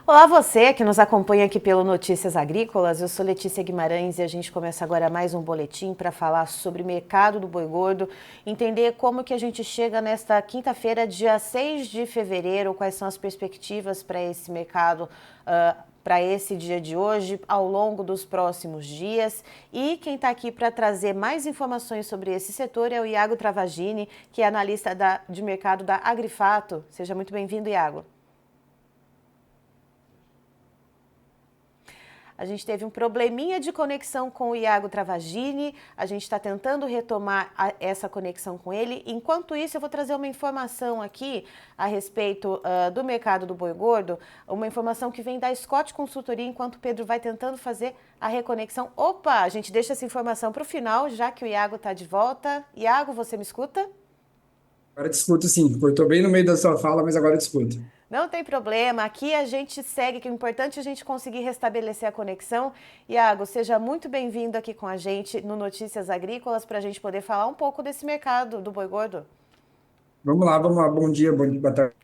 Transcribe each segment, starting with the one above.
Olá você que nos acompanha aqui pelo Notícias Agrícolas, eu sou Letícia Guimarães e a gente começa agora mais um boletim para falar sobre o mercado do boi gordo, entender como que a gente chega nesta quinta-feira, dia 6 de fevereiro, quais são as perspectivas para esse mercado, para esse dia de hoje, ao longo dos próximos dias. E quem está aqui para trazer mais informações sobre esse setor é o Iago Travagini, que é analista de mercado da Agrifato. Seja muito bem-vindo, Iago. A gente teve um probleminha de conexão com o Iago Travagini, a gente está tentando retomar essa conexão com ele. Enquanto isso, eu vou trazer uma informação aqui a respeito do mercado do boi gordo, uma informação que vem da Scott Consultoria, enquanto o Pedro vai tentando fazer a reconexão. Opa, a gente deixa essa informação para o final, já que o Iago está de volta. Iago, você me escuta? Agora eu te escuto, sim. Cortou bem no meio da sua fala, mas agora eu te escuto. Não tem problema, aqui a gente segue, que o importante é a gente conseguir restabelecer a conexão. Iago, seja muito bem-vindo aqui com a gente no Notícias Agrícolas para a gente poder falar um pouco desse mercado do boi gordo. Vamos lá, vamos lá. Bom dia, boa tarde.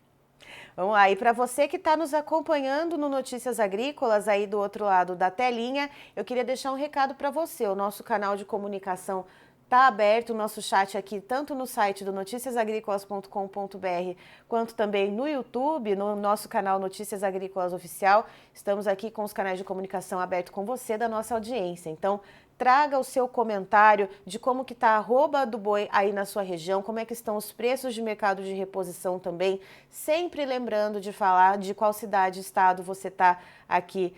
Vamos lá, e para você que está nos acompanhando no Notícias Agrícolas, aí do outro lado da telinha, eu queria deixar um recado para você. O nosso canal de comunicação está aberto, o nosso chat aqui, tanto no site do noticiasagricolas.com.br, quanto também no YouTube, no nosso canal Notícias Agrícolas Oficial. Estamos aqui com os canais de comunicação abertos com você, da nossa audiência. Então, traga o seu comentário de como que está a arroba do boi aí na sua região, como é que estão os preços de mercado de reposição também, sempre lembrando de falar de qual cidade, estado você está aqui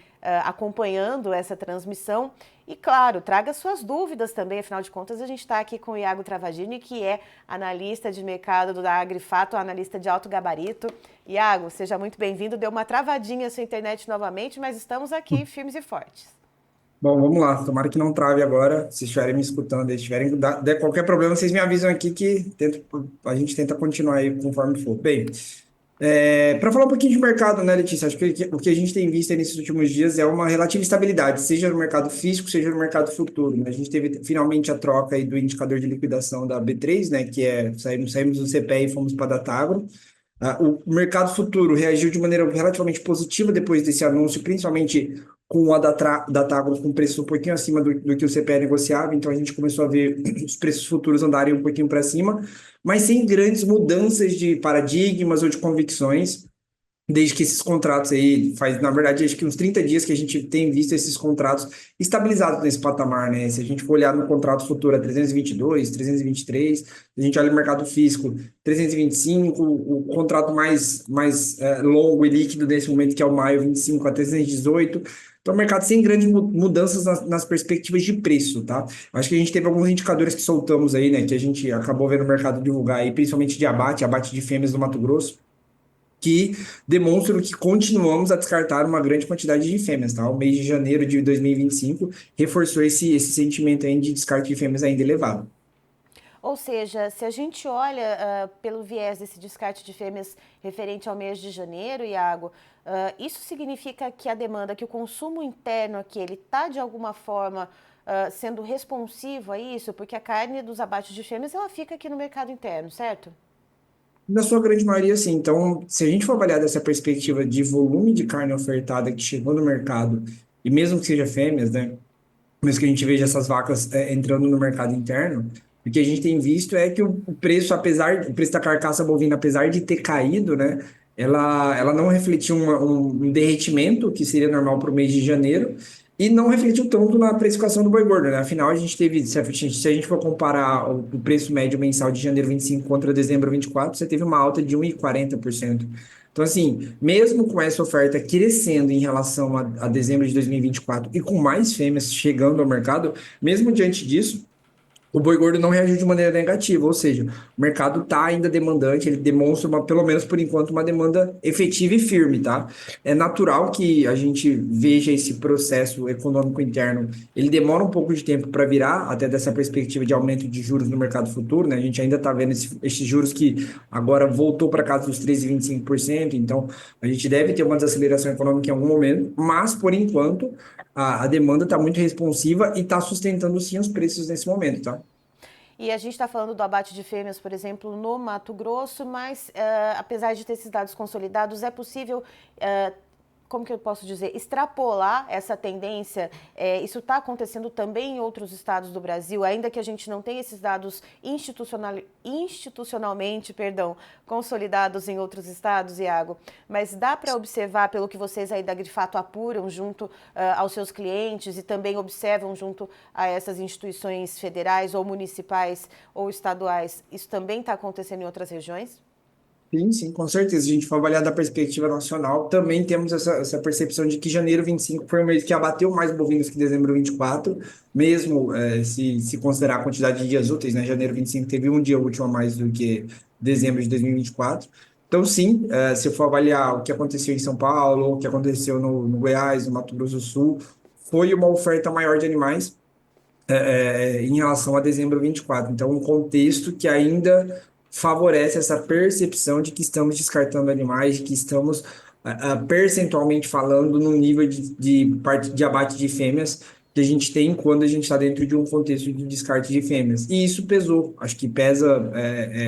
acompanhando essa transmissão. E claro, traga suas dúvidas também, afinal de contas a gente está aqui com o Iago Travagini, que é analista de mercado da Agrifato, analista de alto gabarito. Iago, seja muito bem-vindo, deu uma travadinha a sua internet novamente, mas estamos aqui firmes e fortes. Bom, vamos lá. Tomara que não trave agora. Se estiverem me escutando, se tiverem der qualquer problema, vocês me avisam aqui que a gente tenta continuar aí conforme for. Bem, para falar um pouquinho de mercado, né, Letícia? Acho que o que a gente tem visto aí nesses últimos dias é uma relativa estabilidade, seja no mercado físico, seja no mercado futuro, né? A gente teve finalmente a troca aí do indicador de liquidação da B3, né, que é saímos do CPE e fomos para a Datagro. O mercado futuro reagiu de maneira relativamente positiva depois desse anúncio, principalmente com a Datagro com preço um pouquinho acima do que o CPE negociava, então a gente começou a ver os preços futuros andarem um pouquinho para cima, mas sem grandes mudanças de paradigmas ou de convicções. Desde que esses contratos aí, faz, na verdade, acho que uns 30 dias que a gente tem visto esses contratos estabilizados nesse patamar, né? Se a gente for olhar no contrato futuro a 322, 323, a gente olha o mercado físico 325, o contrato mais longo e líquido nesse momento, que é o maio 25 a 318. Então, o mercado sem grandes mudanças nas perspectivas de preço, tá? Acho que a gente teve alguns indicadores que soltamos aí, né? Que a gente acabou vendo o mercado divulgar aí, principalmente de abate de fêmeas do Mato Grosso, que demonstram que continuamos a descartar uma grande quantidade de fêmeas, tá? O mês de janeiro de 2025 reforçou esse sentimento aí de descarte de fêmeas ainda elevado. Ou seja, se a gente olha pelo viés desse descarte de fêmeas referente ao mês de janeiro, Iago, isso significa que a demanda, que o consumo interno aqui, ele está de alguma forma sendo responsivo a isso? Porque a carne dos abates de fêmeas, ela fica aqui no mercado interno, certo? Na sua grande maioria, sim. Então, se a gente for avaliar dessa perspectiva de volume de carne ofertada que chegou no mercado, e mesmo que seja fêmeas, né? Mesmo que a gente veja essas vacas entrando no mercado interno, o que a gente tem visto é que o preço, o preço da carcaça bovina, apesar de ter caído, né, ela não refletiu um derretimento, que seria normal para o mês de janeiro, e não refletiu tanto na precificação do boi gordo, né? Afinal, a gente teve, se a gente for comparar o preço médio mensal de janeiro 25 contra dezembro 24, você teve uma alta de 1,40%. Então, assim, mesmo com essa oferta crescendo em relação a dezembro de 2024 e com mais fêmeas chegando ao mercado, mesmo diante disso, o boi gordo não reagiu de maneira negativa, ou seja, o mercado está ainda demandante, ele demonstra, pelo menos por enquanto, uma demanda efetiva e firme, tá? É natural que a gente veja esse processo econômico interno, ele demora um pouco de tempo para virar, até dessa perspectiva de aumento de juros no mercado futuro, né? A gente ainda está vendo esses juros que agora voltou para casa dos 13,25%, então a gente deve ter uma desaceleração econômica em algum momento, mas por enquanto a demanda está muito responsiva e está sustentando sim os preços nesse momento, tá? E a gente está falando do abate de fêmeas, por exemplo, no Mato Grosso, mas apesar de ter esses dados consolidados, é possível como que eu posso dizer, extrapolar essa tendência? Isso está acontecendo também em outros estados do Brasil, ainda que a gente não tenha esses dados institucionalmente, consolidados em outros estados, Iago, mas dá para observar, pelo que vocês aí da Grifato apuram junto aos seus clientes e também observam junto a essas instituições federais ou municipais ou estaduais, isso também está acontecendo em outras regiões? Sim, sim, com certeza. Se a gente for avaliar da perspectiva nacional, também temos essa percepção de que janeiro 25 foi o mês que abateu mais bovinos que dezembro 24, mesmo se considerar a quantidade de dias úteis, né? Janeiro 25 teve um dia útil a mais do que dezembro de 2024. Então, sim, se eu for avaliar o que aconteceu em São Paulo, o que aconteceu no Goiás, no Mato Grosso do Sul, foi uma oferta maior de animais em relação a dezembro 24. Então, um contexto que ainda favorece essa percepção de que estamos descartando animais, de que estamos, percentualmente falando, no nível de abate de fêmeas que a gente tem quando a gente está dentro de um contexto de descarte de fêmeas. E isso pesou, acho que pesa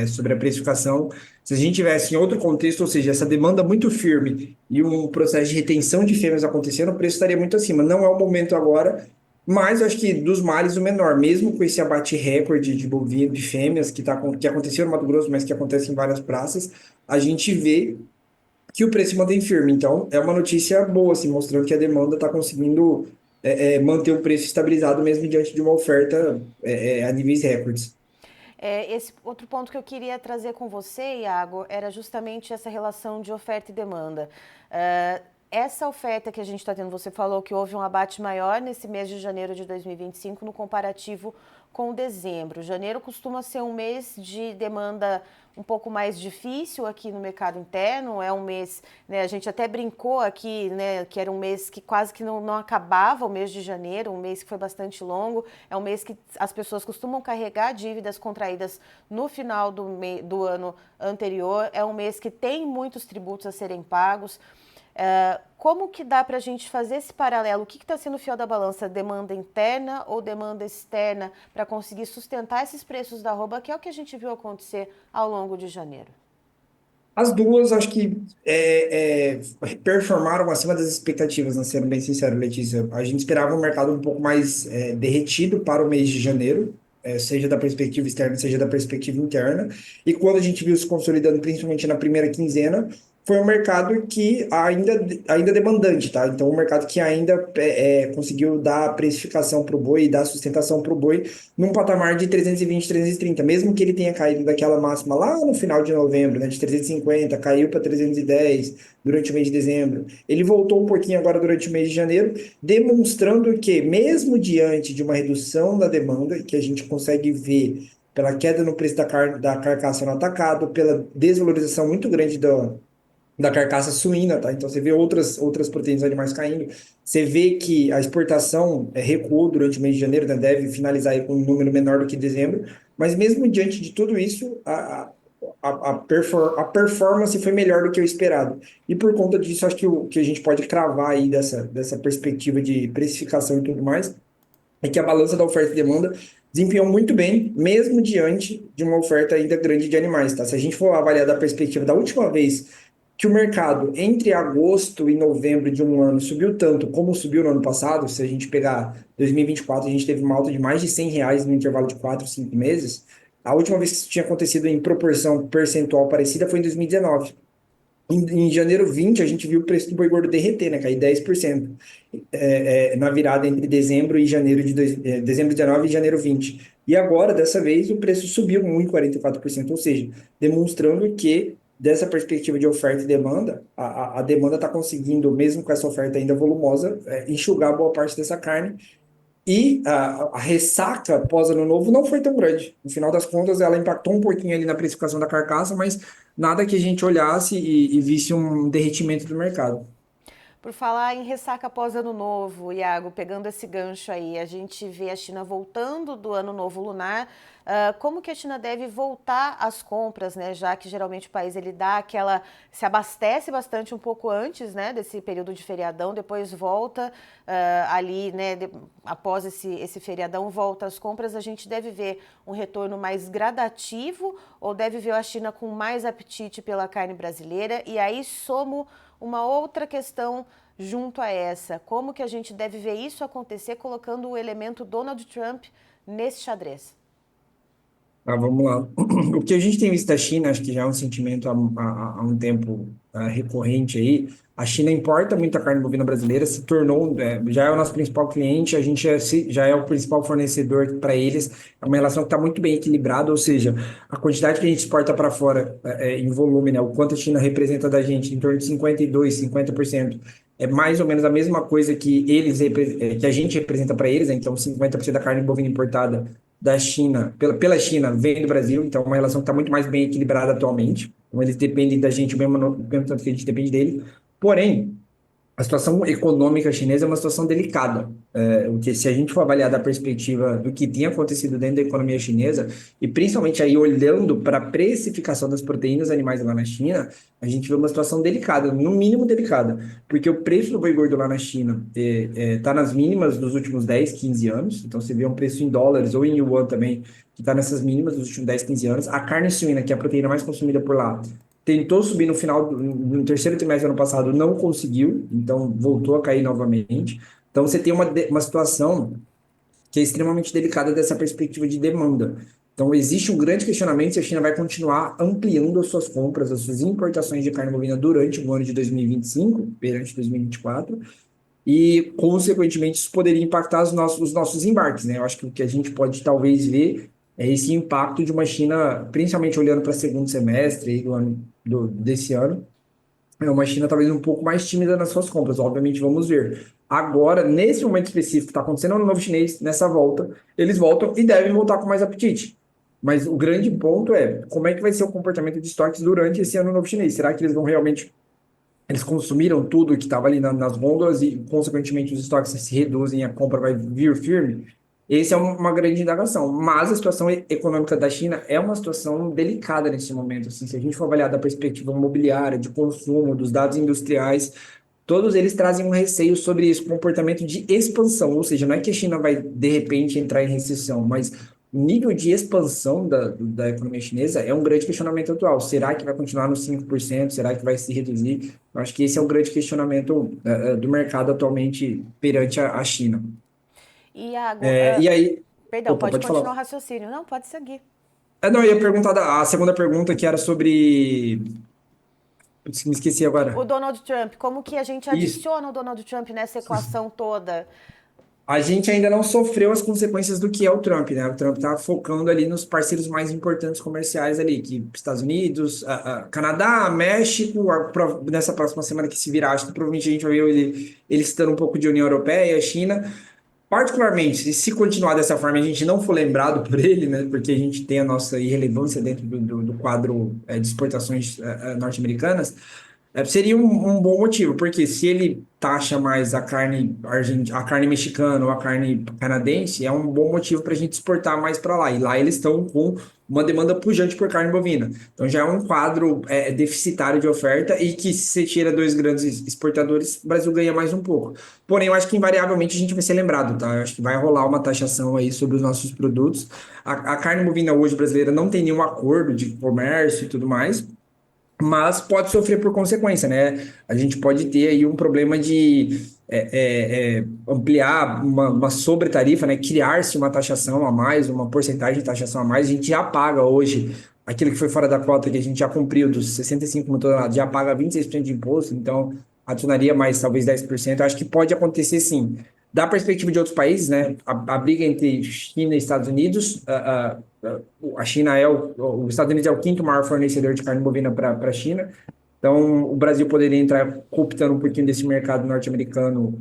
sobre a precificação. Se a gente tivesse em outro contexto, ou seja, essa demanda muito firme e um processo de retenção de fêmeas acontecendo, o preço estaria muito acima. Não é o momento agora, mas eu acho que dos males o menor, mesmo com esse abate recorde de bovino, de fêmeas, que aconteceu no Mato Grosso, mas que acontece em várias praças, a gente vê que o preço se mantém firme. Então, é uma notícia boa, assim, mostrando que a demanda está conseguindo manter o preço estabilizado mesmo diante de uma oferta a níveis recordes. Esse outro ponto que eu queria trazer com você, Iago, era justamente essa relação de oferta e demanda. Essa oferta que a gente está tendo, você falou que houve um abate maior nesse mês de janeiro de 2025 no comparativo com dezembro. Janeiro costuma ser um mês de demanda um pouco mais difícil aqui no mercado interno, é um mês, né, a gente até brincou aqui, né, que era um mês que quase que não acabava, o mês de janeiro, um mês que foi bastante longo, é um mês que as pessoas costumam carregar dívidas contraídas no final do ano anterior, é um mês que tem muitos tributos a serem pagos. Como que dá para a gente fazer esse paralelo? O que está sendo o fiel da balança? Demanda interna ou demanda externa para conseguir sustentar esses preços da arroba, que é o que a gente viu acontecer ao longo de janeiro? As duas, acho que performaram acima das expectativas, né, sendo bem sincero, Letícia. A gente esperava um mercado um pouco mais derretido para o mês de janeiro, seja da perspectiva externa, seja da perspectiva interna. E quando a gente viu se consolidando, principalmente na primeira quinzena, foi um mercado que ainda demandante, tá? Então, um mercado que ainda conseguiu dar precificação para o boi e dar sustentação para o boi num patamar de 320, 330, mesmo que ele tenha caído daquela máxima lá no final de novembro, né, de 350, caiu para 310 durante o mês de dezembro. Ele voltou um pouquinho agora durante o mês de janeiro, demonstrando que, mesmo diante de uma redução da demanda, que a gente consegue ver pela queda no preço da carcaça no atacado, pela desvalorização muito grande da carcaça suína, tá? Então você vê outras proteínas animais caindo. Você vê que a exportação recuou durante o mês de janeiro, né? Deve finalizar aí com um número menor do que dezembro, mas mesmo diante de tudo isso, a performance foi melhor do que o esperado. E por conta disso, acho que o que a gente pode cravar aí dessa perspectiva de precificação e tudo mais, é que a balança da oferta e demanda desempenhou muito bem, mesmo diante de uma oferta ainda grande de animais, tá? Se a gente for avaliar da perspectiva da última vez que o mercado entre agosto e novembro de um ano subiu tanto como subiu no ano passado, se a gente pegar 2024, a gente teve uma alta de mais de R$ 100 no intervalo de 4, 5 meses. A última vez que isso tinha acontecido em proporção percentual parecida foi em 2019. Em janeiro 20, a gente viu o preço do boi gordo derreter, né? Cair 10% na virada entre dezembro e janeiro dezembro 19 e janeiro 20. E agora, dessa vez, o preço subiu 1,44%, ou seja, demonstrando que, dessa perspectiva de oferta e demanda, a demanda está conseguindo, mesmo com essa oferta ainda volumosa, enxugar boa parte dessa carne. E a ressaca pós-ano novo não foi tão grande. No final das contas, ela impactou um pouquinho ali na precificação da carcaça, mas nada que a gente olhasse e visse um derretimento do mercado. Por falar em ressaca após Ano Novo, Iago, pegando esse gancho aí, a gente vê a China voltando do Ano Novo Lunar. Como que a China deve voltar às compras, né? Já que geralmente o país ele dá aquela, se abastece bastante um pouco antes, né, desse período de feriadão, depois volta ali, né, após esse feriadão, volta às compras. A gente deve ver um retorno mais gradativo ou deve ver a China com mais apetite pela carne brasileira? E aí somo uma outra questão junto a essa. Como que a gente deve ver isso acontecer colocando o elemento Donald Trump nesse xadrez? Vamos lá. O que a gente tem visto da China, acho que já é um sentimento há um tempo recorrente aí. A China importa muita carne bovina brasileira, se tornou, já é o nosso principal cliente, a gente já é o principal fornecedor para eles. É uma relação que está muito bem equilibrada, ou seja, a quantidade que a gente exporta para fora em volume, né, o quanto a China representa da gente, em torno de 52, 50%. É mais ou menos a mesma coisa que que a gente representa para eles, né? Então 50% da carne bovina importada da China, pela China, vem do Brasil, então é uma relação que está muito mais bem equilibrada atualmente. Então, eles dependem da gente, mesmo tanto que a gente depende dele. Porém, a situação econômica chinesa é uma situação delicada. O que, se a gente for avaliar da perspectiva do que tem acontecido dentro da economia chinesa, e principalmente aí olhando para a precificação das proteínas animais lá na China, a gente vê uma situação delicada, no mínimo delicada, porque o preço do boi gordo lá na China está nas mínimas dos últimos 10, 15 anos, então você vê um preço em dólares ou em yuan também, que está nessas mínimas dos últimos 10, 15 anos. A carne suína, que é a proteína mais consumida por lá, tentou subir no terceiro trimestre do ano passado, não conseguiu, então voltou a cair novamente. Então você tem uma situação que é extremamente delicada dessa perspectiva de demanda. Então existe um grande questionamento se a China vai continuar ampliando as suas compras, as suas importações de carne bovina durante o ano de 2025, perante 2024, e, consequentemente, isso poderia impactar os nossos embarques, né? Eu acho que o que a gente pode talvez ver é esse impacto de uma China, principalmente olhando para o segundo semestre aí desse ano, é uma China talvez um pouco mais tímida nas suas compras, obviamente vamos ver. Agora, nesse momento específico que está acontecendo no novo chinês, nessa volta, eles voltam e devem voltar com mais apetite. Mas o grande ponto é como é que vai ser o comportamento de estoques durante esse ano novo chinês? Será que eles vão realmente eles consumiram tudo que estava ali nas gôndolas e, consequentemente, os estoques se reduzem e a compra vai vir firme? Essa é uma grande indagação. Mas a situação econômica da China é uma situação delicada nesse momento. Assim, se a gente for avaliar da perspectiva imobiliária, de consumo, dos dados industriais, todos eles trazem um receio sobre esse comportamento de expansão. Ou seja, não é que a China vai, de repente, entrar em recessão, mas o nível de expansão da economia chinesa é um grande questionamento atual. Será que vai continuar nos 5%? Será que vai se reduzir? Eu acho que esse é o grande questionamento do mercado atualmente perante a China. E agora, E aí, perdão, opa, pode pode continuar o falar. raciocínio. Não, pode seguir. Não, eu ia perguntar a segunda pergunta que era sobre. Putz, me esqueci O agora. Donald Trump, como que a gente Isso. adiciona o Donald Trump nessa equação toda? A gente ainda não sofreu as consequências do que é o Trump, né? O Trump está focando ali nos parceiros mais importantes comerciais ali, que Estados Unidos, Canadá, México, nessa próxima semana que se virar, acho que provavelmente a gente vai ver ele citando um pouco de União Europeia, China. Particularmente, se continuar dessa forma, e a gente não for lembrado por ele, né? Porque a gente tem a nossa irrelevância dentro do quadro de exportações norte-americanas. Seria um bom motivo, porque se ele taxa mais a carne mexicana ou a carne canadense, é um bom motivo para a gente exportar mais para lá. E lá eles estão com uma demanda pujante por carne bovina. Então já é um quadro deficitário de oferta e que se você tira dois grandes exportadores, o Brasil ganha mais um pouco. Porém, eu acho que invariavelmente a gente vai ser lembrado, tá? Eu acho que vai rolar uma taxação aí sobre os nossos produtos. A carne bovina hoje brasileira não tem nenhum acordo de comércio e tudo mais, mas pode sofrer por consequência, né? A gente pode ter aí um problema de ampliar uma sobretarifa, né? Criar-se uma taxação a mais, uma porcentagem de taxação a mais. A gente já paga hoje aquilo que foi fora da cota, que a gente já cumpriu dos 65 mil toneladas, já paga 26% de imposto, então adicionaria mais talvez 10%. Eu acho que pode acontecer sim. Da perspectiva de outros países, né? A briga entre China e Estados Unidos, a China os Estados Unidos é o quinto maior fornecedor de carne bovina para a China. Então, o Brasil poderia entrar cooptando um pouquinho desse mercado norte-americano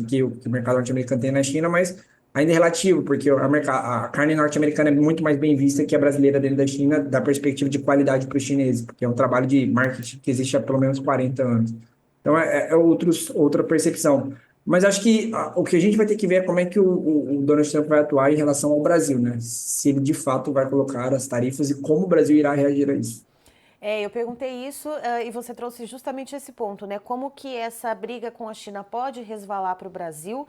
que o mercado norte-americano tem na China, mas ainda é relativo, porque a carne norte-americana é muito mais bem vista que a brasileira dentro da China, da perspectiva de qualidade para os chineses, porque é um trabalho de marketing que existe há pelo menos 40 anos. Então, outra percepção. Mas acho que o que a gente vai ter que ver é como é que o Donald Trump vai atuar em relação ao Brasil, né? Se ele de fato vai colocar as tarifas e como o Brasil irá reagir a isso. Eu perguntei isso, e você trouxe justamente esse ponto, né? Como que essa briga com a China pode resvalar para o Brasil?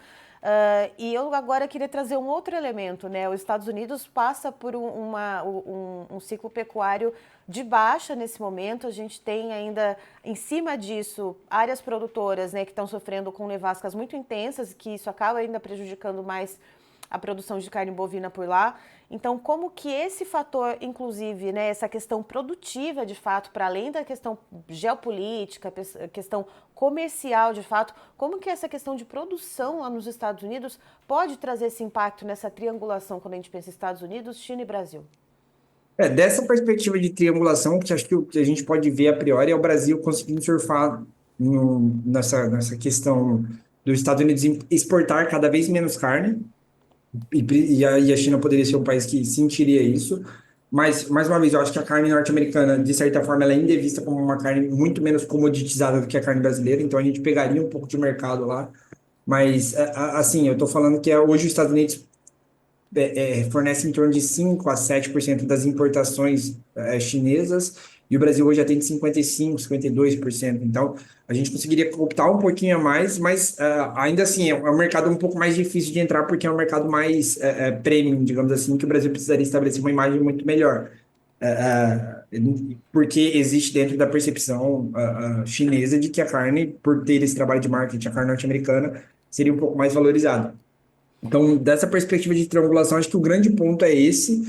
E eu agora queria trazer um outro elemento, né? Os Estados Unidos passa por um ciclo pecuário de baixa nesse momento. A gente tem ainda, em cima disso, áreas produtoras, né, que estão sofrendo com nevascas muito intensas, que isso acaba ainda prejudicando mais a produção de carne bovina por lá. Então, como que esse fator, inclusive, né, essa questão produtiva, de fato, para além da questão geopolítica, questão comercial, de fato, como que essa questão de produção lá nos Estados Unidos pode trazer esse impacto nessa triangulação quando a gente pensa Estados Unidos, China e Brasil? Dessa perspectiva de triangulação, que acho que o que a gente pode ver a priori é o Brasil conseguindo surfar nessa questão dos Estados Unidos exportar cada vez menos carne, e a China poderia ser um país que sentiria isso. Mas, mais uma vez, eu acho que a carne norte-americana, de certa forma, ela ainda é vista como uma carne muito menos comoditizada do que a carne brasileira, então a gente pegaria um pouco de mercado lá. Mas, assim, eu estou falando que hoje os Estados Unidos fornece em torno de 5 a 7% das importações chinesas, e o Brasil hoje atende 52%. Então, a gente conseguiria optar um pouquinho a mais, mas ainda assim é um mercado um pouco mais difícil de entrar, porque é um mercado mais premium, digamos assim, que o Brasil precisaria estabelecer uma imagem muito melhor. Porque existe dentro da percepção chinesa de que a carne, por ter esse trabalho de marketing, a carne norte-americana seria um pouco mais valorizada. Então, dessa perspectiva de triangulação, acho que o grande ponto é esse.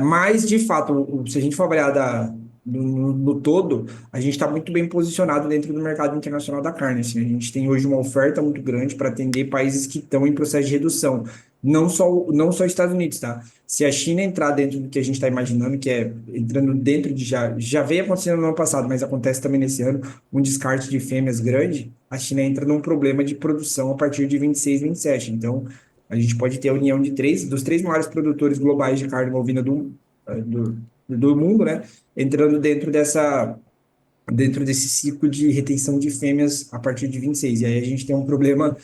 Mas, de fato, se a gente for avaliar no todo, a gente está muito bem posicionado dentro do mercado internacional da carne. Assim, a gente tem hoje uma oferta muito grande para atender países que estão em processo de redução. Não só os Estados Unidos, tá? Se a China entrar dentro do que a gente está imaginando, que é entrando dentro de já veio acontecendo no ano passado, mas acontece também nesse ano, um descarte de fêmeas grande, a China entra num problema de produção a partir de 26, 27. Então, a gente pode ter a união dos três maiores produtores globais de carne bovina do mundo, né? Entrando dentro desse ciclo de retenção de fêmeas a partir de 26. E aí a gente tem um problema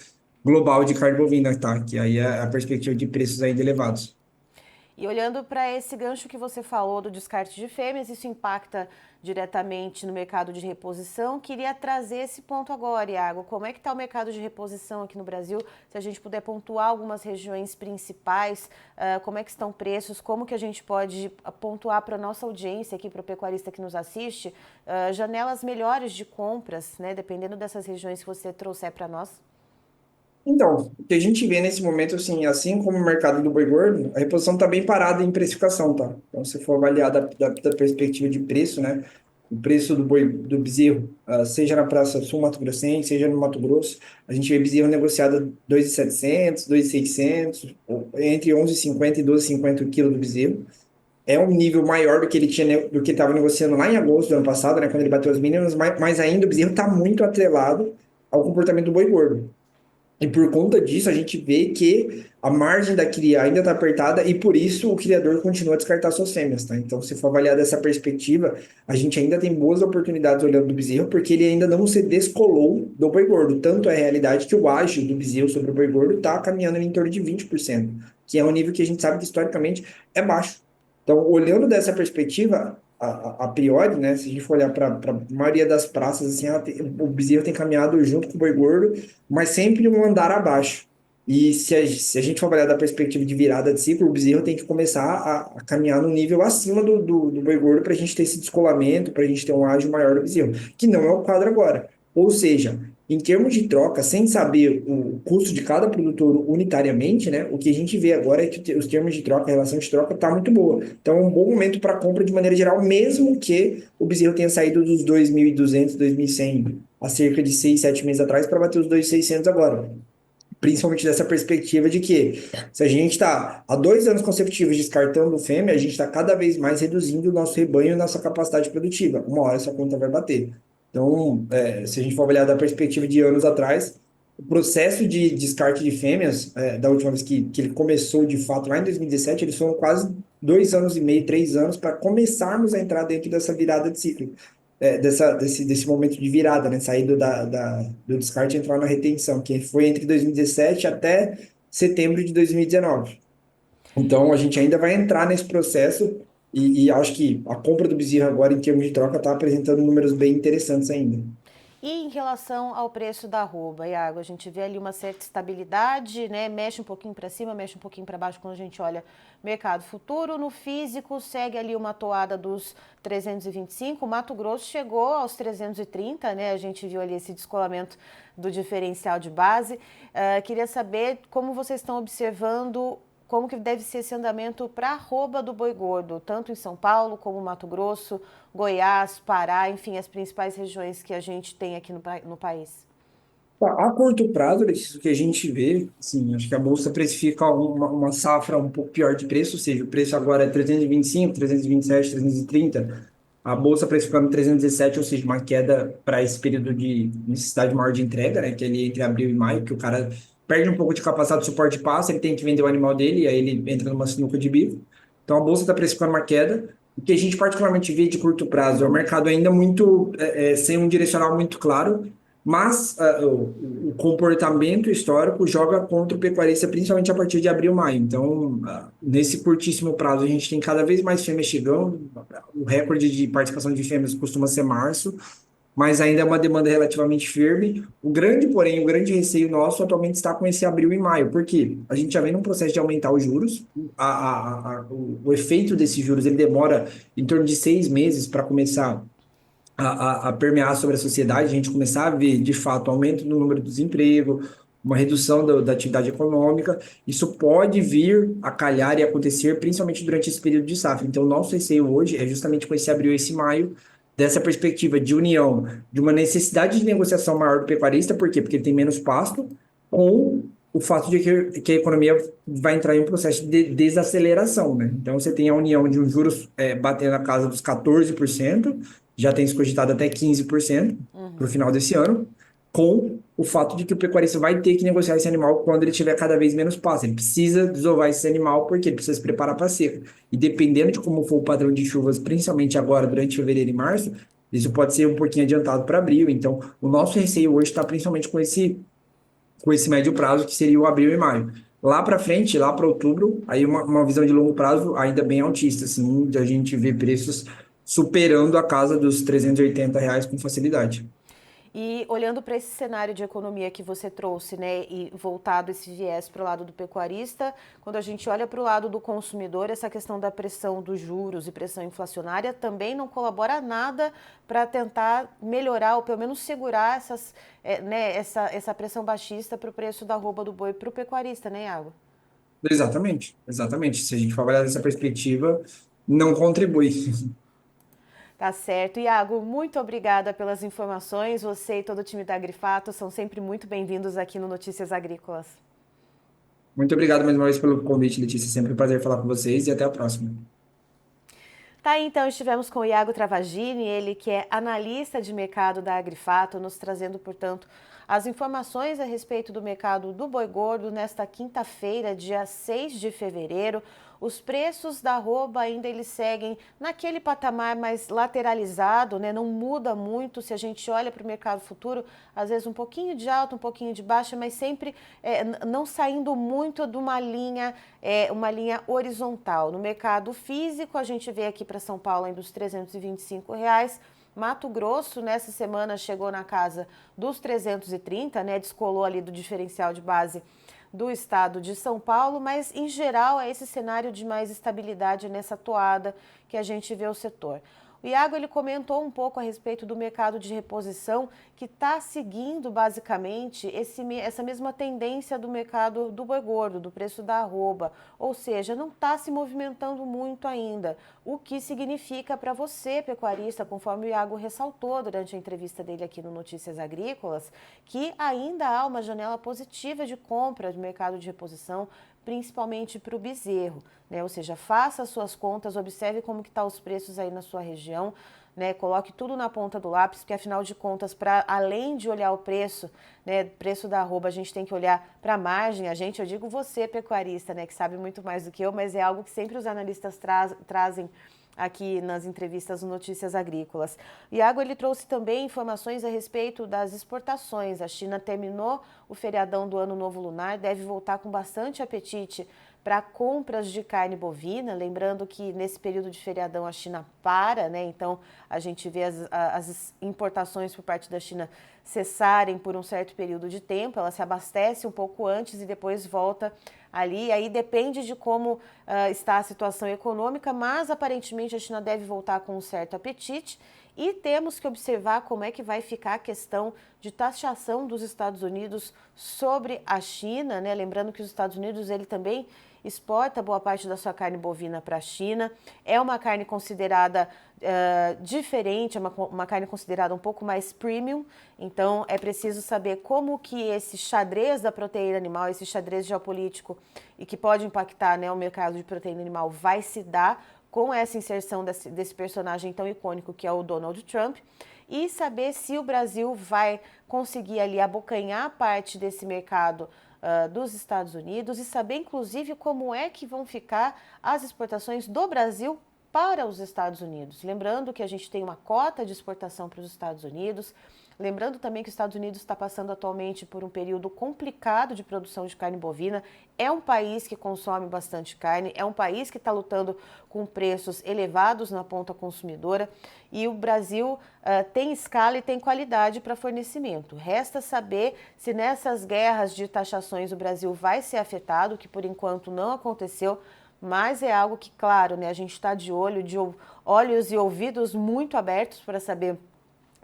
global de carne bovina, tá? Que aí é a perspectiva de preços ainda elevados. E olhando para esse gancho que você falou do descarte de fêmeas, isso impacta diretamente no mercado de reposição. Queria trazer esse ponto agora, Iago. Como é que está o mercado de reposição aqui no Brasil? Se a gente puder pontuar algumas regiões principais, como é que estão preços, como que a gente pode pontuar para a nossa audiência aqui, para o pecuarista que nos assiste, janelas melhores de compras, né? Dependendo dessas regiões que você trouxer para nós. Então, o que a gente vê nesse momento, assim como o mercado do boi gordo, a reposição está bem parada em precificação, tá? Então, se for avaliar da perspectiva de preço, né? O preço do bezerro, seja na Praça Sul Mato Grossense, seja no Mato Grosso, a gente vê bezerro negociado a 2.700, 2.600, entre 11,50 e 12,50 o quilo do bezerro. É um nível maior do que ele tinha, do que estava negociando lá em agosto do ano passado, né? Quando ele bateu as mínimas, mas ainda o bezerro está muito atrelado ao comportamento do boi gordo. E por conta disso, a gente vê que a margem da cria ainda está apertada e por isso o criador continua a descartar suas fêmeas, tá? Então, se for avaliar dessa perspectiva, a gente ainda tem boas oportunidades olhando do bezerro, porque ele ainda não se descolou do boi gordo. Tanto é a realidade que o ágio do bezerro sobre o boi gordo está caminhando em torno de 20%, que é um nível que a gente sabe que historicamente é baixo. Então, olhando dessa perspectiva, a priori, né, se a gente for olhar para a maioria das praças, assim, o bezerro tem caminhado junto com o boi gordo, mas sempre um andar abaixo. E se a gente for olhar da perspectiva de virada de ciclo, o bezerro tem que começar a caminhar no nível acima do boi gordo para a gente ter esse descolamento, para a gente ter um ágio maior do bezerro, que não é o quadro agora. Ou seja, em termos de troca, sem saber o custo de cada produtor unitariamente, né, o que a gente vê agora é que os termos de troca, a relação de troca está muito boa. Então, é um bom momento para compra de maneira geral, mesmo que o bezerro tenha saído dos 2.200, 2.100 há cerca de 6, 7 meses atrás para bater os 2.600 agora. Principalmente dessa perspectiva de que, se a gente está há 2 anos consecutivos descartando fêmea, a gente está cada vez mais reduzindo o nosso rebanho e nossa capacidade produtiva. Uma hora essa conta vai bater. Então, se a gente for olhar da perspectiva de anos atrás, o processo de descarte de fêmeas, da última vez que ele começou de fato lá em 2017, eles foram quase 2 anos e meio, 3 anos para começarmos a entrar dentro dessa virada de ciclo, desse momento de virada, né? Saído do descarte e entrar na retenção, que foi entre 2017 até setembro de 2019. Então, a gente ainda vai entrar nesse processo, E acho que a compra do Bezerra agora, em termos de troca, está apresentando números bem interessantes ainda. E em relação ao preço da arroba, Iago, a gente vê ali uma certa estabilidade, né? Mexe um pouquinho para cima, mexe um pouquinho para baixo quando a gente olha mercado futuro. No físico, segue ali uma toada dos 325. O Mato Grosso chegou aos 330, né? A gente viu ali esse descolamento do diferencial de base. Queria saber como vocês estão observando como que deve ser esse andamento para a arroba do boi gordo, tanto em São Paulo como Mato Grosso, Goiás, Pará, enfim, as principais regiões que a gente tem aqui no país. Tá, a curto prazo, Letícia, o que a gente vê, assim, acho que a bolsa precifica uma safra um pouco pior de preço, ou seja, o preço agora é 325, 327, 330, a bolsa precificando 317, ou seja, uma queda para esse período de necessidade maior de entrega, né, que é ali entre abril e maio, que o cara perde um pouco de capacidade de suporte e passa, ele tem que vender o animal dele, e aí ele entra numa sinuca de bico. Então a bolsa está precificando uma queda. O que a gente particularmente vê de curto prazo é o mercado ainda muito, sem um direcional muito claro, mas o comportamento histórico joga contra o pecuarista, principalmente a partir de abril, maio. Então, nesse curtíssimo prazo, a gente tem cada vez mais fêmeas chegando. O recorde de participação de fêmeas costuma ser março, mas ainda é uma demanda relativamente firme. Porém, o grande receio nosso atualmente está com esse abril e maio. Por quê? A gente já vem num processo de aumentar os juros. O efeito desses juros ele demora em torno de 6 meses para começar a permear sobre a sociedade, a gente começar a ver, de fato, aumento no número do desemprego, uma redução da atividade econômica, isso pode vir a calhar e acontecer, principalmente durante esse período de safra. Então, o nosso receio hoje é justamente com esse abril e esse maio, dessa perspectiva de união, de uma necessidade de negociação maior do pecuarista, por quê? Porque ele tem menos pasto, com o fato de que a economia vai entrar em um processo de desaceleração, né? Então, você tem a união de um juros batendo na casa dos 14%, já tem se cogitado até 15% para o final desse ano, com o fato de que o pecuarista vai ter que negociar esse animal quando ele tiver cada vez menos pasto. Ele precisa desovar esse animal porque ele precisa se preparar para a seca. E dependendo de como for o padrão de chuvas, principalmente agora, durante fevereiro e março, isso pode ser um pouquinho adiantado para abril. Então, o nosso receio hoje está principalmente com esse médio prazo, que seria o abril e maio. Lá para frente, lá para outubro, aí uma visão de longo prazo ainda bem altista, assim, de a gente ver preços superando a casa dos R$ 380 com facilidade. E olhando para esse cenário de economia que você trouxe, né, e voltado esse viés para o lado do pecuarista, quando a gente olha para o lado do consumidor, essa questão da pressão dos juros e pressão inflacionária também não colabora nada para tentar melhorar ou pelo menos segurar essa pressão baixista para o preço da arroba do boi para o pecuarista, né, Iago? Exatamente, exatamente. Se a gente for avaliar dessa perspectiva, não contribui. Tá certo. Iago, muito obrigada pelas informações. Você e todo o time da Agrifato são sempre muito bem-vindos aqui no Notícias Agrícolas. Muito obrigado mais uma vez pelo convite, Letícia. Sempre um prazer falar com vocês e até a próxima. Tá aí, então, estivemos com o Iago Travagini, ele que é analista de mercado da Agrifato, nos trazendo, portanto, as informações a respeito do mercado do boi gordo nesta quinta-feira, dia 6 de fevereiro. Os preços da arroba ainda eles seguem naquele patamar mais lateralizado, né? Não muda muito se a gente olha para o mercado futuro, às vezes um pouquinho de alta, um pouquinho de baixa, mas sempre não saindo muito de uma linha horizontal. No mercado físico, a gente vê aqui para São Paulo ainda os R$ 325. Mato Grosso, nessa semana, chegou na casa dos 330, né? Descolou ali do diferencial de base do estado de São Paulo, mas em geral é esse cenário de mais estabilidade nessa toada que a gente vê o setor. O Iago ele comentou um pouco a respeito do mercado de reposição que está seguindo basicamente essa mesma tendência do mercado do boi gordo, do preço da arroba, ou seja, não está se movimentando muito ainda, o que significa para você, pecuarista, conforme o Iago ressaltou durante a entrevista dele aqui no Notícias Agrícolas, que ainda há uma janela positiva de compra do mercado de reposição, principalmente para o bezerro, né? Ou seja, faça as suas contas, observe como que estão os preços aí na sua região, né? Coloque tudo na ponta do lápis, porque afinal de contas, para além de olhar o preço, né, preço da arroba, a gente tem que olhar para a margem. Eu digo você, pecuarista, né, que sabe muito mais do que eu, mas é algo que sempre os analistas trazem aqui nas entrevistas no Notícias Agrícolas. Iago ele trouxe também informações a respeito das exportações. A China terminou o feriadão do Ano Novo Lunar, deve voltar com bastante apetite para compras de carne bovina, lembrando que nesse período de feriadão a China para, né? Então a gente vê as importações por parte da China cessarem por um certo período de tempo, ela se abastece um pouco antes e depois volta ali, aí depende de como está a situação econômica, mas aparentemente a China deve voltar com um certo apetite. E temos que observar como é que vai ficar a questão de taxação dos Estados Unidos sobre a China, né? Lembrando que os Estados Unidos, ele também exporta boa parte da sua carne bovina para a China. É uma carne considerada diferente, é uma carne considerada um pouco mais premium. Então, é preciso saber como que esse xadrez da proteína animal, esse xadrez geopolítico e que pode impactar, né, o mercado de proteína animal vai se dar com essa inserção desse personagem tão icônico que é o Donald Trump, e saber se o Brasil vai conseguir ali abocanhar parte desse mercado dos Estados Unidos e saber inclusive como é que vão ficar as exportações do Brasil para os Estados Unidos. Lembrando que a gente tem uma cota de exportação para os Estados Unidos. Lembrando também que os Estados Unidos está passando atualmente por um período complicado de produção de carne bovina. É um país que consome bastante carne, é um país que está lutando com preços elevados na ponta consumidora e o Brasil tem escala e tem qualidade para fornecimento. Resta saber se nessas guerras de taxações o Brasil vai ser afetado, que por enquanto não aconteceu, mas é algo que, claro, né, a gente está de olhos e ouvidos muito abertos para saber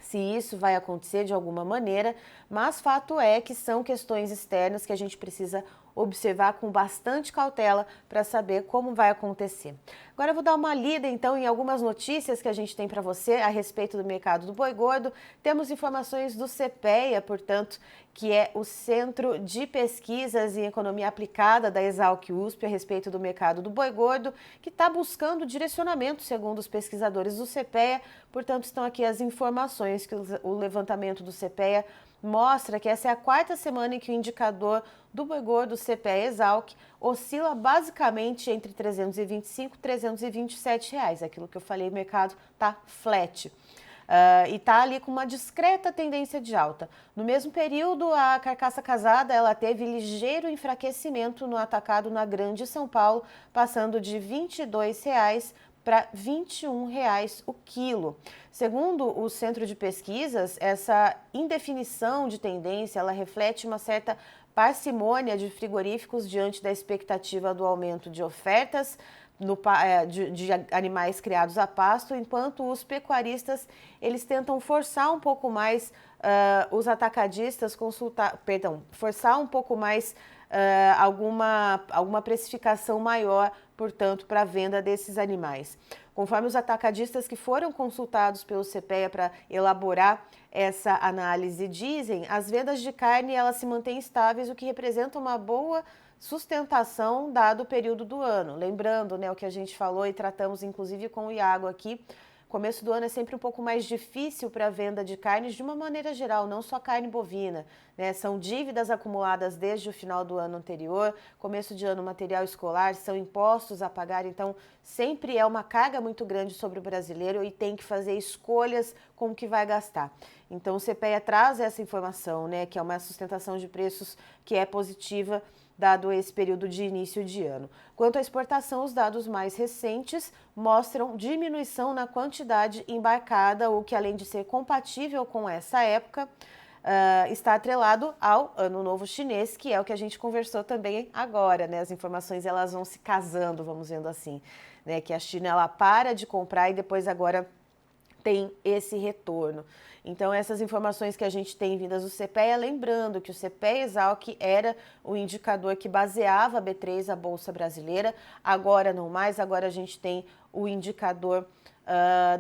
se isso vai acontecer de alguma maneira, mas fato é que são questões externas que a gente precisa observar com bastante cautela para saber como vai acontecer. Agora eu vou dar uma lida então em algumas notícias que a gente tem para você a respeito do mercado do boi gordo. Temos informações do CPEA, portanto, que é o Centro de Pesquisas em Economia Aplicada da Exalc-USP a respeito do mercado do boi gordo, que está buscando direcionamento, segundo os pesquisadores do CPEA. Portanto, estão aqui as informações que o levantamento do CPEA mostra que essa é a quarta semana em que o indicador do boi gordo CPEA-Exalc oscila basicamente entre R$ 325 e R$ 327 reais. Aquilo que eu falei, o mercado está flat. E está ali com uma discreta tendência de alta. No mesmo período, a carcaça casada ela teve ligeiro enfraquecimento no atacado na Grande São Paulo, passando de R$ 22 para R$ 21 o quilo. Segundo o Centro de Pesquisas, essa indefinição de tendência ela reflete uma certa parcimônia de frigoríficos diante da expectativa do aumento de ofertas de animais criados a pasto, enquanto os pecuaristas eles tentam forçar um pouco mais os atacadistas forçar um pouco mais alguma precificação maior, portanto, para a venda desses animais. Conforme os atacadistas que foram consultados pelo CPEA para elaborar essa análise dizem, as vendas de carne elas se mantêm estáveis, o que representa uma boa sustentação dado o período do ano. Lembrando, né, o que a gente falou e tratamos inclusive com o Iago aqui, começo do ano é sempre um pouco mais difícil para a venda de carnes de uma maneira geral, não só carne bovina, né? São dívidas acumuladas desde o final do ano anterior, começo de ano material escolar, são impostos a pagar, então sempre é uma carga muito grande sobre o brasileiro e tem que fazer escolhas com o que vai gastar. Então o CPEA traz essa informação, né, que é uma sustentação de preços que é positiva, dado esse período de início de ano. Quanto à exportação, os dados mais recentes mostram diminuição na quantidade embarcada, o que, além de ser compatível com essa época, está atrelado ao Ano Novo Chinês, que é o que a gente conversou também agora, né? As informações elas vão se casando, vamos vendo assim, né? Que a China ela para de comprar e depois agora tem esse retorno. Então, essas informações que a gente tem vindas do CPEA, lembrando que o CPEA-Exalc era o indicador que baseava a B3, a Bolsa Brasileira, agora não mais, agora a gente tem o indicador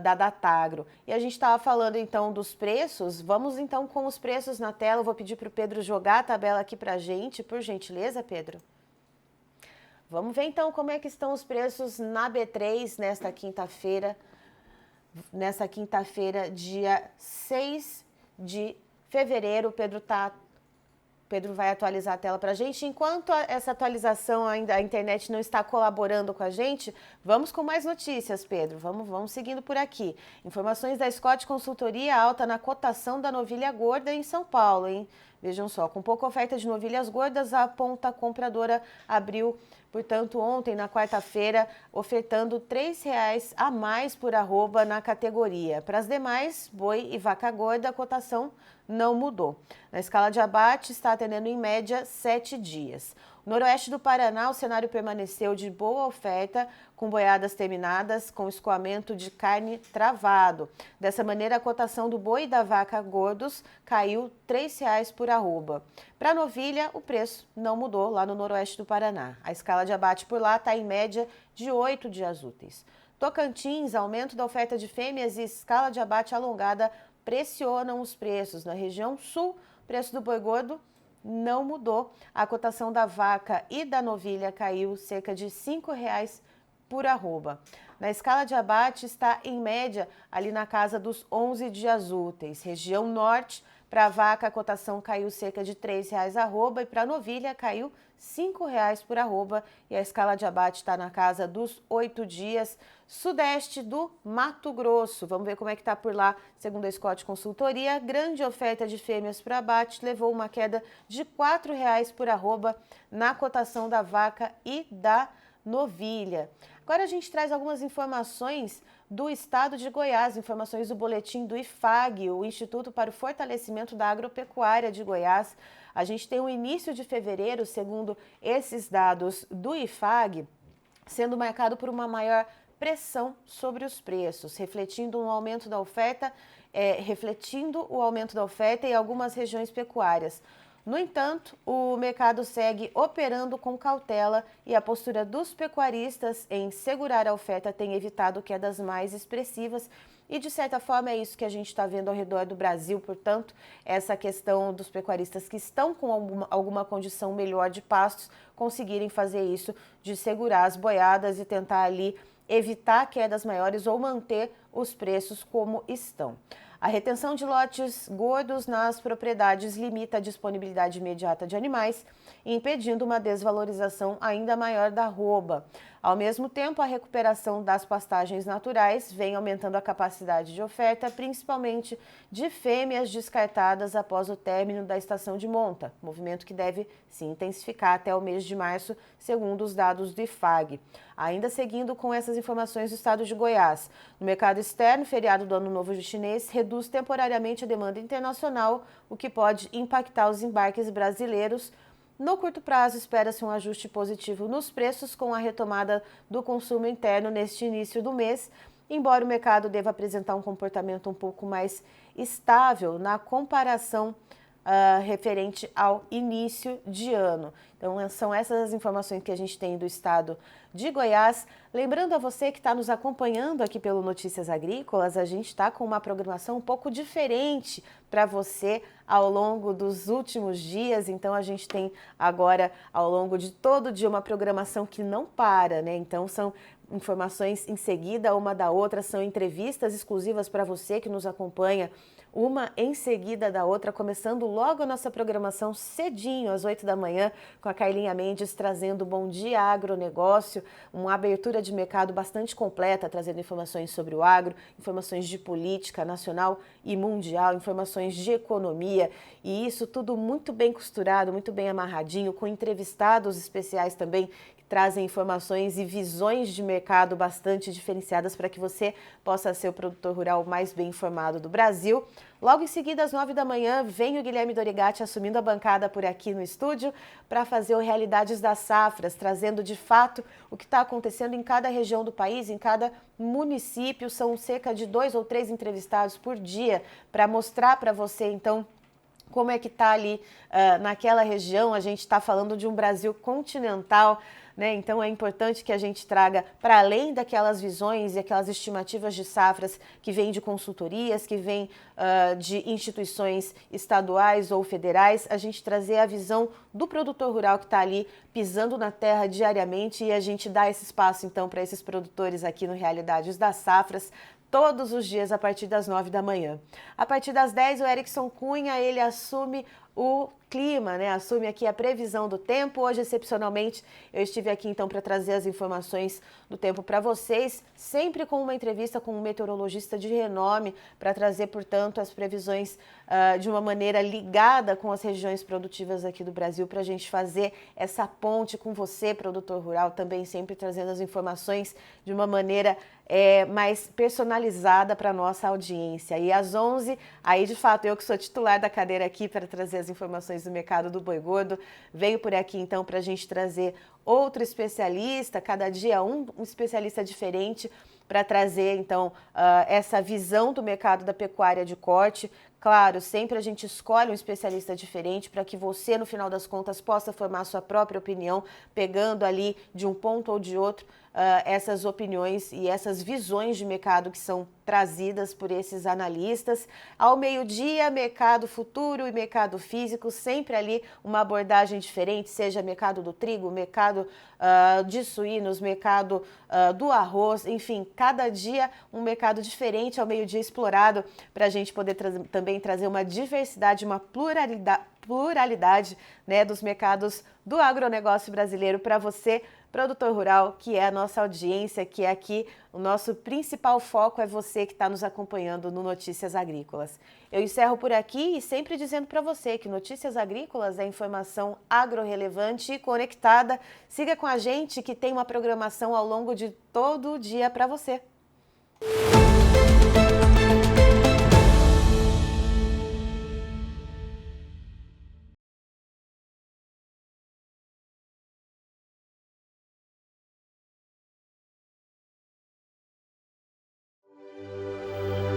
da Datagro. E a gente estava falando então dos preços, vamos então com os preços na tela, eu vou pedir para o Pedro jogar a tabela aqui para a gente, por gentileza, Pedro. Vamos ver então como é que estão os preços na B3 nesta quinta-feira, dia 6 de fevereiro. Pedro vai atualizar a tela para a gente. Enquanto essa atualização ainda, a internet não está colaborando com a gente, vamos com mais notícias, Pedro. Vamos seguindo por aqui. Informações da Scott Consultoria, alta na cotação da novilha gorda em São Paulo, hein? Vejam só, com pouca oferta de novilhas gordas, a ponta compradora abriu, portanto, ontem, na quarta-feira, ofertando R$ 3,00 a mais por arroba na categoria. Para as demais, boi e vaca gorda, a cotação não mudou. Na escala de abate, está atendendo em média 7 dias. No noroeste do Paraná, o cenário permaneceu de boa oferta, com boiadas terminadas, com escoamento de carne travado. Dessa maneira, a cotação do boi e da vaca gordos caiu R$ 3,00 por arroba. Para a novilha, o preço não mudou lá no noroeste do Paraná. A escala de abate por lá está em média de 8 dias úteis. Tocantins, aumento da oferta de fêmeas e escala de abate alongada pressionam os preços. Na região sul, o preço do boi gordo não mudou. A cotação da vaca e da novilha caiu cerca de R$ 5,00 por arroba. Na escala de abate está em média ali na casa dos 11 dias úteis. Região norte, para a vaca a cotação caiu cerca de R$ 3,00 arroba e para a novilha caiu R$ 5,00 por arroba e a escala de abate está na casa dos 8 dias. Sudeste do Mato Grosso, vamos ver como é que está por lá, segundo a Scott Consultoria, grande oferta de fêmeas para abate levou uma queda de R$ 4,00 por arroba na cotação da vaca e da novilha. Agora a gente traz algumas informações do estado de Goiás, informações do boletim do IFAG, o Instituto para o Fortalecimento da Agropecuária de Goiás. A gente tem o início de fevereiro, segundo esses dados do IFAG, sendo marcado por uma maior pressão sobre os preços, refletindo o aumento da oferta em algumas regiões pecuárias. No entanto, o mercado segue operando com cautela e a postura dos pecuaristas em segurar a oferta tem evitado quedas mais expressivas e, de certa forma, é isso que a gente está vendo ao redor do Brasil. Portanto, essa questão dos pecuaristas que estão com alguma condição melhor de pastos conseguirem fazer isso, de segurar as boiadas e tentar ali evitar quedas maiores ou manter os preços como estão. A retenção de lotes gordos nas propriedades limita a disponibilidade imediata de animais, impedindo uma desvalorização ainda maior da arroba. Ao mesmo tempo, a recuperação das pastagens naturais vem aumentando a capacidade de oferta, principalmente de fêmeas descartadas após o término da estação de monta, movimento que deve se intensificar até o mês de março, segundo os dados do IFAG. Ainda seguindo com essas informações do estado de Goiás, no mercado externo, o feriado do Ano Novo Chinês reduz temporariamente a demanda internacional, o que pode impactar os embarques brasileiros. No curto prazo, espera-se um ajuste positivo nos preços com a retomada do consumo interno neste início do mês, embora o mercado deva apresentar um comportamento um pouco mais estável na comparação referente ao início de ano. Então, são essas as informações que a gente tem do estado de Goiás. Lembrando a você que está nos acompanhando aqui pelo Notícias Agrícolas, a gente está com uma programação um pouco diferente para você ao longo dos últimos dias. Então, a gente tem agora, ao longo de todo o dia, uma programação que não para, né? Então, são informações em seguida, uma da outra, são entrevistas exclusivas para você que nos acompanha, uma em seguida da outra, começando logo a nossa programação cedinho, às 8 da manhã, com a Carlinha Mendes trazendo Bom Dia Agronegócio, uma abertura de mercado bastante completa, trazendo informações sobre o agro, informações de política nacional e mundial, informações de economia, e isso tudo muito bem costurado, muito bem amarradinho, com entrevistados especiais também, trazem informações e visões de mercado bastante diferenciadas para que você possa ser o produtor rural mais bem informado do Brasil. Logo em seguida, às 9 da manhã, vem o Guilherme Dorigatti assumindo a bancada por aqui no estúdio para fazer o Realidades das Safras, trazendo de fato o que está acontecendo em cada região do país, em cada município. São cerca de 2 ou 3 entrevistados por dia para mostrar para você, então, como é que está ali naquela região. A gente está falando de um Brasil continental, né? Então é importante que a gente traga, para além daquelas visões e aquelas estimativas de safras que vêm de consultorias, que vêm de instituições estaduais ou federais, a gente trazer a visão do produtor rural que está ali pisando na terra diariamente, e a gente dá esse espaço então para esses produtores aqui no Realidades das Safras, todos os dias a partir das 9 da manhã. A partir das 10, o Erickson Cunha, ele assume o clima, né? Assume aqui a previsão do tempo. Hoje, excepcionalmente, eu estive aqui então para trazer as informações do tempo para vocês, sempre com uma entrevista com um meteorologista de renome, para trazer, portanto, as previsões de uma maneira ligada com as regiões produtivas aqui do Brasil, para a gente fazer essa ponte com você, produtor rural, também sempre trazendo as informações de uma maneira mais personalizada para a nossa audiência. E às 11, aí de fato eu que sou titular da cadeira aqui para trazer as informações do mercado do boi gordo, venho por aqui então para a gente trazer outro especialista, cada dia um especialista diferente, para trazer então essa visão do mercado da pecuária de corte. Claro, sempre a gente escolhe um especialista diferente para que você, no final das contas, possa formar sua própria opinião, pegando ali de um ponto ou de outro essas opiniões e essas visões de mercado que são trazidas por esses analistas. Ao meio-dia, mercado futuro e mercado físico, sempre ali uma abordagem diferente, seja mercado do trigo, mercado de suínos, mercado do arroz, enfim, cada dia um mercado diferente ao meio-dia explorado para a gente poder também trazer uma diversidade, uma pluralidade, né, dos mercados do agronegócio brasileiro para você, produtor rural, que é a nossa audiência, que é aqui o nosso principal foco, é você que está nos acompanhando no Notícias Agrícolas. Eu encerro por aqui e sempre dizendo para você que Notícias Agrícolas é informação agro-relevante e conectada. Siga com a gente que tem uma programação ao longo de todo o dia para você.